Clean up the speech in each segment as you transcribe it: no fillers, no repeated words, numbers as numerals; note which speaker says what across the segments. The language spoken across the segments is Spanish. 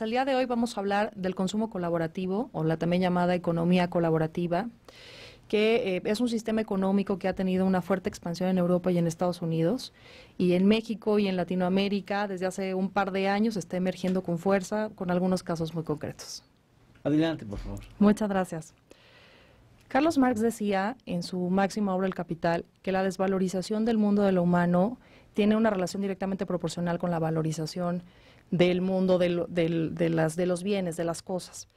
Speaker 1: El día de hoy vamos a hablar del consumo colaborativo, o la también llamada economía colaborativa, que es un sistema económico que ha tenido una fuerte expansión en Europa y en Estados Unidos, y en México y en Latinoamérica desde hace un par de años está emergiendo con fuerza, con algunos casos muy concretos.
Speaker 2: Adelante, por favor.
Speaker 1: Muchas gracias. Carlos Marx decía en su máxima obra El Capital que la desvalorización del mundo de lo humano tiene una relación directamente proporcional con la valorización del mundo de los bienes, de las cosas.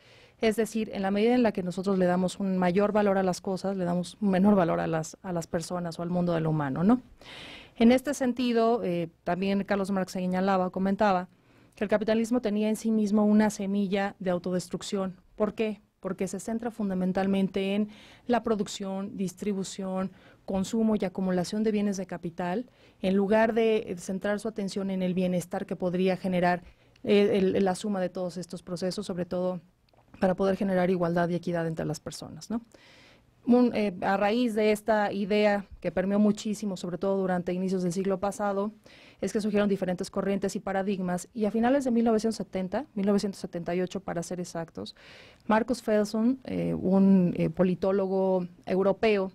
Speaker 1: Es decir, en la medida en la que nosotros le damos un mayor valor a las cosas, le damos un menor valor a las personas o al mundo de lo humano, ¿no? En este sentido, también Carlos Marx señalaba, comentaba, que el capitalismo tenía en sí mismo una semilla de autodestrucción. ¿Por qué? Porque se centra fundamentalmente en la producción, distribución, consumo y acumulación de bienes de capital, en lugar de centrar su atención en el bienestar que podría generar la suma de todos estos procesos, sobre todo para poder generar igualdad y equidad entre las personas, ¿no? A raíz de esta idea que permeó muchísimo, sobre todo durante inicios del siglo pasado, es que surgieron diferentes corrientes y paradigmas, y a finales de 1978 para ser exactos, Marcus Felson, un politólogo europeo,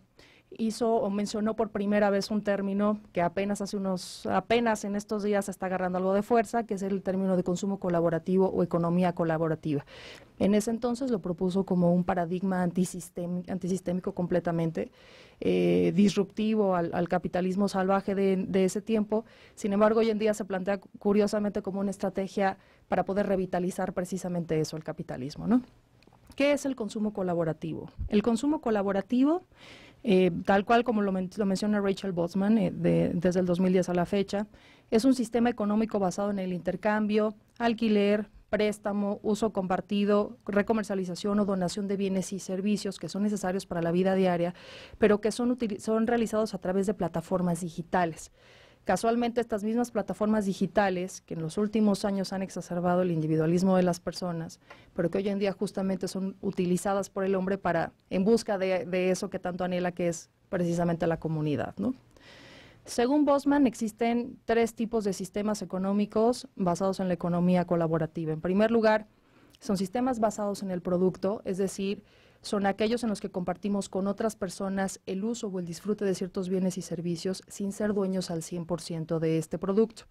Speaker 1: hizo o mencionó por primera vez un término que apenas en estos días está agarrando algo de fuerza, que es el término de consumo colaborativo o economía colaborativa. En ese entonces lo propuso como un paradigma antisistémico completamente disruptivo al capitalismo salvaje de ese tiempo. Sin embargo, hoy en día se plantea curiosamente como una estrategia para poder revitalizar precisamente eso, el capitalismo, ¿no? ¿Qué es el consumo colaborativo? El consumo colaborativo, tal cual como lo menciona Rachel Botsman desde el 2010 a la fecha, es un sistema económico basado en el intercambio, alquiler, préstamo, uso compartido, recomercialización o donación de bienes y servicios que son necesarios para la vida diaria, pero que son realizados a través de plataformas digitales. Casualmente, estas mismas plataformas digitales, que en los últimos años han exacerbado el individualismo de las personas, pero que hoy en día justamente son utilizadas por el hombre en busca de eso que tanto anhela, que es precisamente la comunidad, ¿no? Según Bosman, existen tres tipos de sistemas económicos basados en la economía colaborativa. En primer lugar, son sistemas basados en el producto, es decir, son aquellos en los que compartimos con otras personas el uso o el disfrute de ciertos bienes y servicios sin ser dueños al 100% de este producto.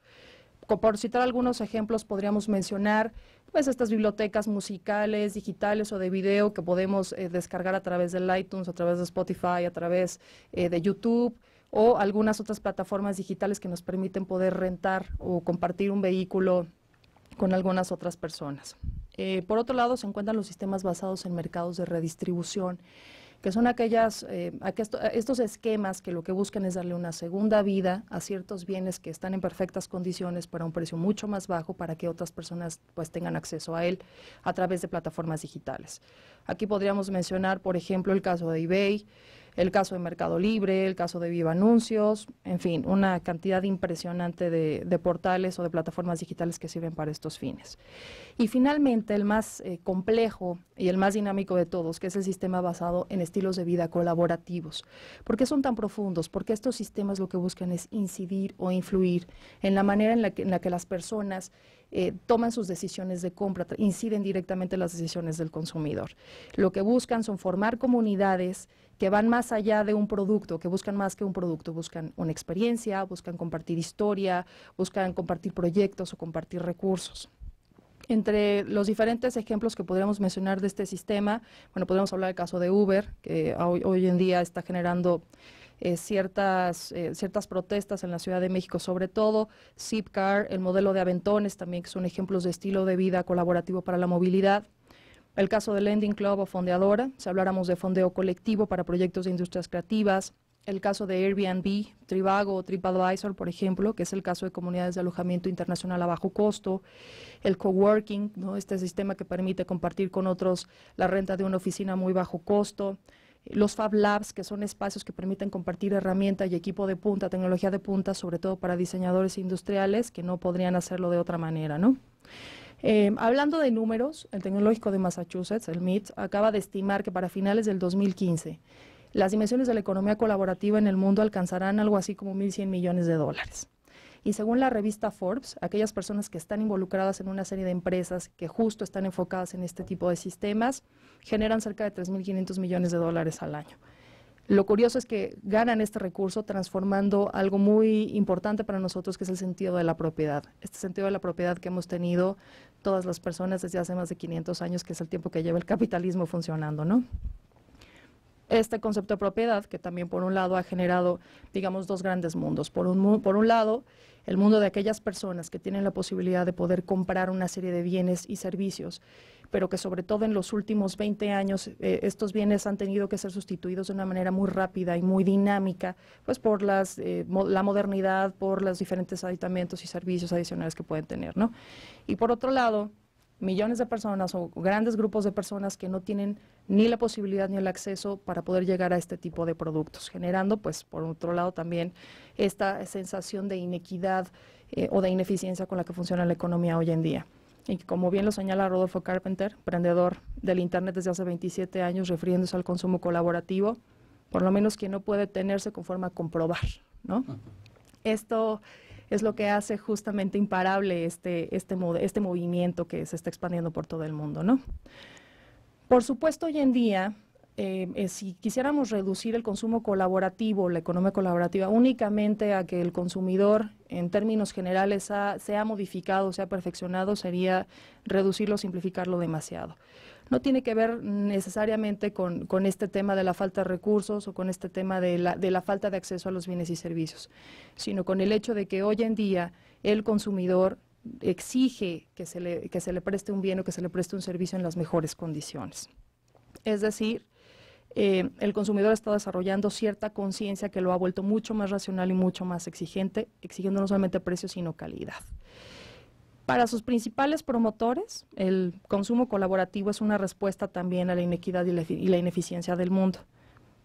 Speaker 1: Por citar algunos ejemplos, podríamos mencionar pues estas bibliotecas musicales, digitales o de video que podemos descargar a través del iTunes, a través de Spotify, a través de YouTube, o algunas otras plataformas digitales que nos permiten poder rentar o compartir un vehículo con algunas otras personas. Por otro lado, se encuentran los sistemas basados en mercados de redistribución, que son estos esquemas que lo que buscan es darle una segunda vida a ciertos bienes que están en perfectas condiciones para un precio mucho más bajo para que otras personas pues tengan acceso a él a través de plataformas digitales. Aquí podríamos mencionar, por ejemplo, el caso de eBay, el caso de Mercado Libre, el caso de Viva Anuncios, en fin, una cantidad impresionante de portales o de plataformas digitales que sirven para estos fines. Y finalmente, el más complejo y el más dinámico de todos, que es el sistema basado en estilos de vida colaborativos. ¿Por qué son tan profundos? Porque estos sistemas lo que buscan es incidir o influir en la manera en la que las personas toman sus decisiones de compra, inciden directamente en las decisiones del consumidor. Lo que buscan son formar comunidades que van más allá de un producto, que buscan más que un producto, buscan una experiencia, buscan compartir historia, buscan compartir proyectos o compartir recursos. Entre los diferentes ejemplos que podríamos mencionar de este sistema, bueno, podemos hablar del caso de Uber, que hoy en día está generando ciertas protestas en la Ciudad de México, sobre todo Zipcar, el modelo de Aventones también, que son ejemplos de estilo de vida colaborativo para la movilidad. El caso de Lending Club o Fondeadora, si habláramos de fondeo colectivo para proyectos de industrias creativas. El caso de Airbnb, Trivago o TripAdvisor, por ejemplo, que es el caso de comunidades de alojamiento internacional a bajo costo. El coworking, ¿no? Este sistema que permite compartir con otros la renta de una oficina a muy bajo costo. Los Fab Labs, que son espacios que permiten compartir herramienta y equipo de punta, tecnología de punta, sobre todo para diseñadores industriales que no podrían hacerlo de otra manera, ¿no? Hablando de números, el Tecnológico de Massachusetts, el MIT, acaba de estimar que para finales del 2015 las dimensiones de la economía colaborativa en el mundo alcanzarán algo así como 1.100 millones de dólares. Y según la revista Forbes, aquellas personas que están involucradas en una serie de empresas que justo están enfocadas en este tipo de sistemas, generan cerca de 3.500 millones de dólares al año. Lo curioso es que ganan este recurso transformando algo muy importante para nosotros, que es el sentido de la propiedad. Este sentido de la propiedad que hemos tenido todas las personas desde hace más de 500 años, que es el tiempo que lleva el capitalismo funcionando, ¿no? Este concepto de propiedad, que también por un lado ha generado, digamos, dos grandes mundos. Por un lado, el mundo de aquellas personas que tienen la posibilidad de poder comprar una serie de bienes y servicios, pero que sobre todo en los últimos 20 años estos bienes han tenido que ser sustituidos de una manera muy rápida y muy dinámica, pues por la modernidad, por los diferentes aditamentos y servicios adicionales que pueden tener, ¿no? Y por otro lado, millones de personas o grandes grupos de personas que no tienen ni la posibilidad ni el acceso para poder llegar a este tipo de productos, generando, pues, por otro lado también esta sensación de inequidad o de ineficiencia con la que funciona la economía hoy en día. Y como bien lo señala Rodolfo Carpenter, emprendedor del Internet desde hace 27 años, refiriéndose al consumo colaborativo, por lo menos quien no puede tenerse conforme a comprobar, ¿no? Esto es lo que hace justamente imparable este movimiento que se está expandiendo por todo el mundo, ¿no? Por supuesto, hoy en día, si quisiéramos reducir el consumo colaborativo, la economía colaborativa, únicamente a que el consumidor, en términos generales, se ha modificado, se ha perfeccionado, sería reducirlo, simplificarlo demasiado. No tiene que ver necesariamente con este tema de la falta de recursos o con este tema de la falta de acceso a los bienes y servicios, sino con el hecho de que hoy en día el consumidor exige que se le preste un bien o que se le preste un servicio en las mejores condiciones. Es decir, el consumidor está desarrollando cierta conciencia que lo ha vuelto mucho más racional y mucho más exigente, exigiendo no solamente precio, sino calidad. Para sus principales promotores, el consumo colaborativo es una respuesta también a la inequidad y la ineficiencia del mundo.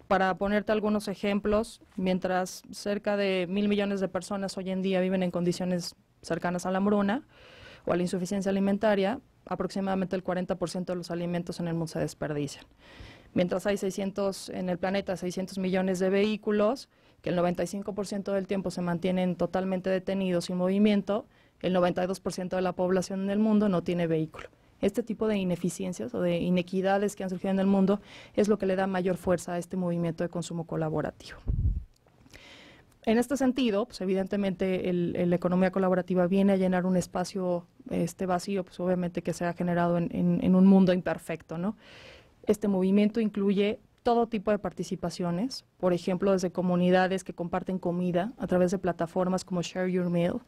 Speaker 1: Para ponerte algunos ejemplos, mientras cerca de 1.000 millones de personas hoy en día viven en condiciones cercanas a la hambruna o a la insuficiencia alimentaria, aproximadamente el 40% de los alimentos en el mundo se desperdician. Mientras hay en el planeta 600 millones de vehículos, que el 95% del tiempo se mantienen totalmente detenidos sin movimiento, el 92% de la población en el mundo no tiene vehículo. Este tipo de ineficiencias o de inequidades que han surgido en el mundo es lo que le da mayor fuerza a este movimiento de consumo colaborativo. En este sentido, pues evidentemente la economía colaborativa viene a llenar un espacio vacío, pues obviamente que se ha generado en un mundo imperfecto, ¿no? Este movimiento incluye todo tipo de participaciones, por ejemplo, desde comunidades que comparten comida a través de plataformas como Share Your Meal,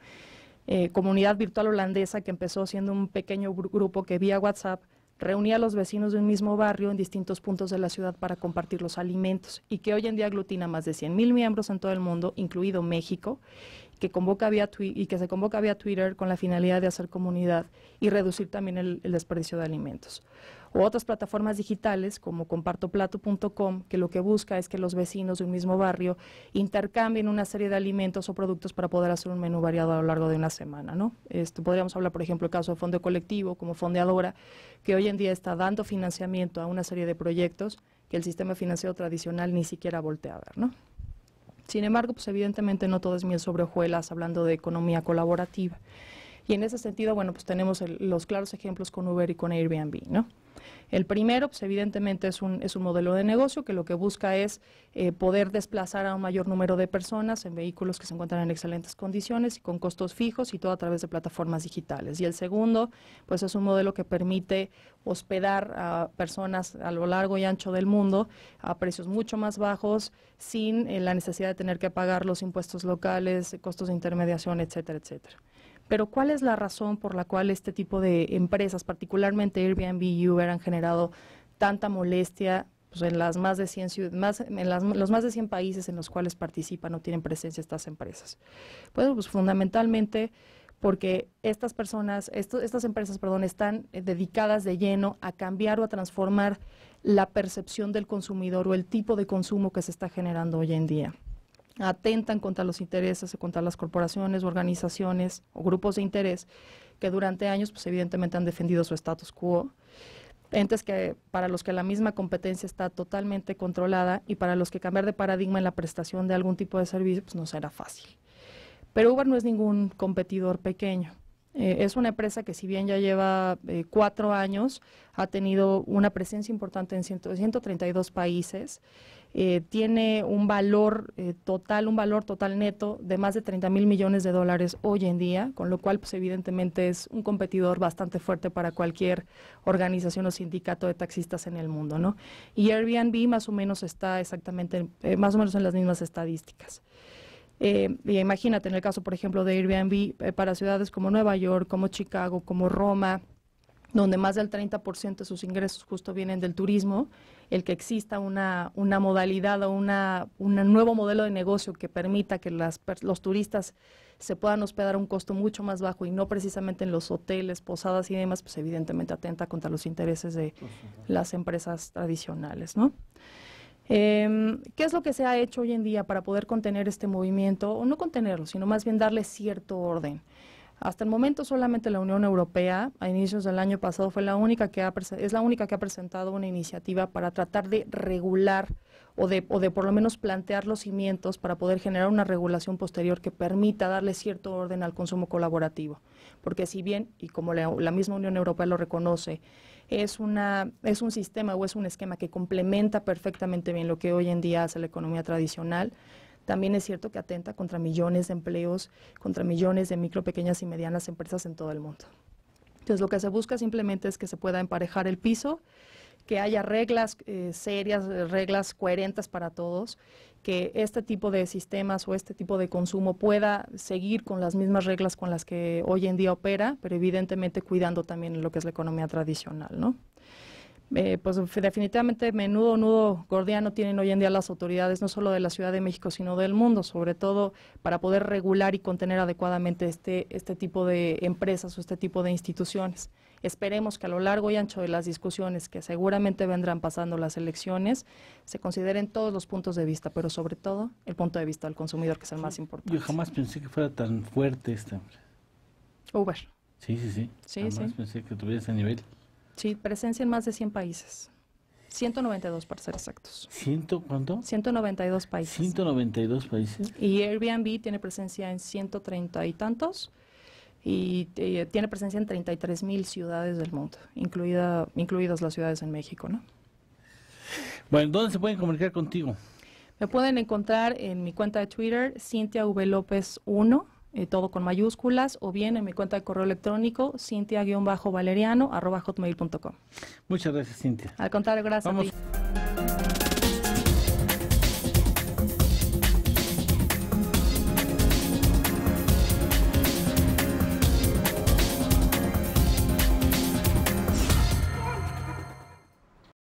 Speaker 1: comunidad virtual holandesa que empezó siendo un pequeño grupo que vía WhatsApp reunía a los vecinos de un mismo barrio en distintos puntos de la ciudad para compartir los alimentos y que hoy en día aglutina más de 100.000 miembros en todo el mundo, incluido México, que se convoca vía Twitter con la finalidad de hacer comunidad y reducir también el desperdicio de alimentos. O otras plataformas digitales como compartoplato.com, que lo que busca es que los vecinos de un mismo barrio intercambien una serie de alimentos o productos para poder hacer un menú variado a lo largo de una semana, ¿no? Podríamos hablar, por ejemplo, del caso de Fondo Colectivo, como Fondeadora, que hoy en día está dando financiamiento a una serie de proyectos que el sistema financiero tradicional ni siquiera voltea a ver, ¿no? Sin embargo, pues evidentemente no todo es miel sobre hojuelas hablando de economía colaborativa. Y en ese sentido, bueno, pues tenemos los claros ejemplos con Uber y con Airbnb, ¿no? El primero, pues evidentemente es un modelo de negocio que lo que busca es poder desplazar a un mayor número de personas en vehículos que se encuentran en excelentes condiciones y con costos fijos y todo a través de plataformas digitales. Y el segundo, pues es un modelo que permite hospedar a personas a lo largo y ancho del mundo a precios mucho más bajos sin la necesidad de tener que pagar los impuestos locales, costos de intermediación, etcétera, etcétera. Pero ¿cuál es la razón por la cual este tipo de empresas, particularmente Airbnb y Uber, han generado tanta molestia pues, en los más de 100 países en los cuales participan o tienen presencia estas empresas? Pues fundamentalmente porque estas empresas, están dedicadas de lleno a cambiar o a transformar la percepción del consumidor o el tipo de consumo que se está generando hoy en día. Atentan contra los intereses, contra las corporaciones, organizaciones o grupos de interés que durante años, pues evidentemente han defendido su status quo, entes para los que la misma competencia está totalmente controlada y para los que cambiar de paradigma en la prestación de algún tipo de servicio, pues no será fácil. Pero Uber no es ningún competidor pequeño. Es una empresa que, si bien ya lleva 4 años, ha tenido una presencia importante en 132 países. Tiene un valor total neto de más de 30,000 millones de dólares hoy en día, con lo cual, pues evidentemente es un competidor bastante fuerte para cualquier organización o sindicato de taxistas en el mundo, ¿no? Y Airbnb más o menos está exactamente, más o menos en las mismas estadísticas. Y imagínate, en el caso, por ejemplo, de Airbnb, para ciudades como Nueva York, como Chicago, como Roma, donde más del 30% de sus ingresos justo vienen del turismo, el que exista una modalidad o un nuevo modelo de negocio que permita que los turistas se puedan hospedar a un costo mucho más bajo y no precisamente en los hoteles, posadas y demás, pues evidentemente atenta contra los intereses de las empresas tradicionales, ¿no? ¿Qué es lo que se ha hecho hoy en día para poder contener este movimiento? O no contenerlo, sino más bien darle cierto orden. Hasta el momento solamente la Unión Europea, a inicios del año pasado, es la única que ha presentado una iniciativa para tratar de regular o de por lo menos plantear los cimientos para poder generar una regulación posterior que permita darle cierto orden al consumo colaborativo. Porque si bien, y como la misma Unión Europea lo reconoce, es un sistema o es un esquema que complementa perfectamente bien lo que hoy en día hace la economía tradicional, también es cierto que atenta contra millones de empleos, contra millones de micro, pequeñas y medianas empresas en todo el mundo. Entonces, lo que se busca simplemente es que se pueda emparejar el piso, que haya reglas serias, reglas coherentes para todos, que este tipo de sistemas o este tipo de consumo pueda seguir con las mismas reglas con las que hoy en día opera, pero evidentemente cuidando también lo que es la economía tradicional, ¿no? Pues definitivamente menudo nudo gordiano tienen hoy en día las autoridades, no solo de la Ciudad de México, sino del mundo, sobre todo para poder regular y contener adecuadamente este tipo de empresas o este tipo de instituciones. Esperemos que a lo largo y ancho de las discusiones que seguramente vendrán pasando las elecciones, se consideren todos los puntos de vista, pero sobre todo el punto de vista del consumidor, que es el más importante.
Speaker 2: Yo jamás pensé que fuera tan fuerte esta.
Speaker 1: Uber.
Speaker 2: Sí. Jamás pensé que tuviera ese nivel.
Speaker 1: Sí, presencia en más de 100 países. 192 para ser exactos.
Speaker 2: ¿Cuánto?
Speaker 1: 192 países.
Speaker 2: 192 países.
Speaker 1: Y Airbnb tiene presencia en 130 y tantos y tiene presencia en 33,000 ciudades del mundo, incluidas las ciudades en México, ¿no?
Speaker 2: Bueno, ¿dónde se pueden comunicar contigo?
Speaker 1: Me pueden encontrar en mi cuenta de Twitter, Cintia V. López 1, todo con mayúsculas, o bien en mi cuenta de correo electrónico, cintia-valeriano@hotmail.com.
Speaker 2: Muchas gracias, Cintia.
Speaker 1: Al contrario, gracias
Speaker 2: Vamos.
Speaker 1: a ti.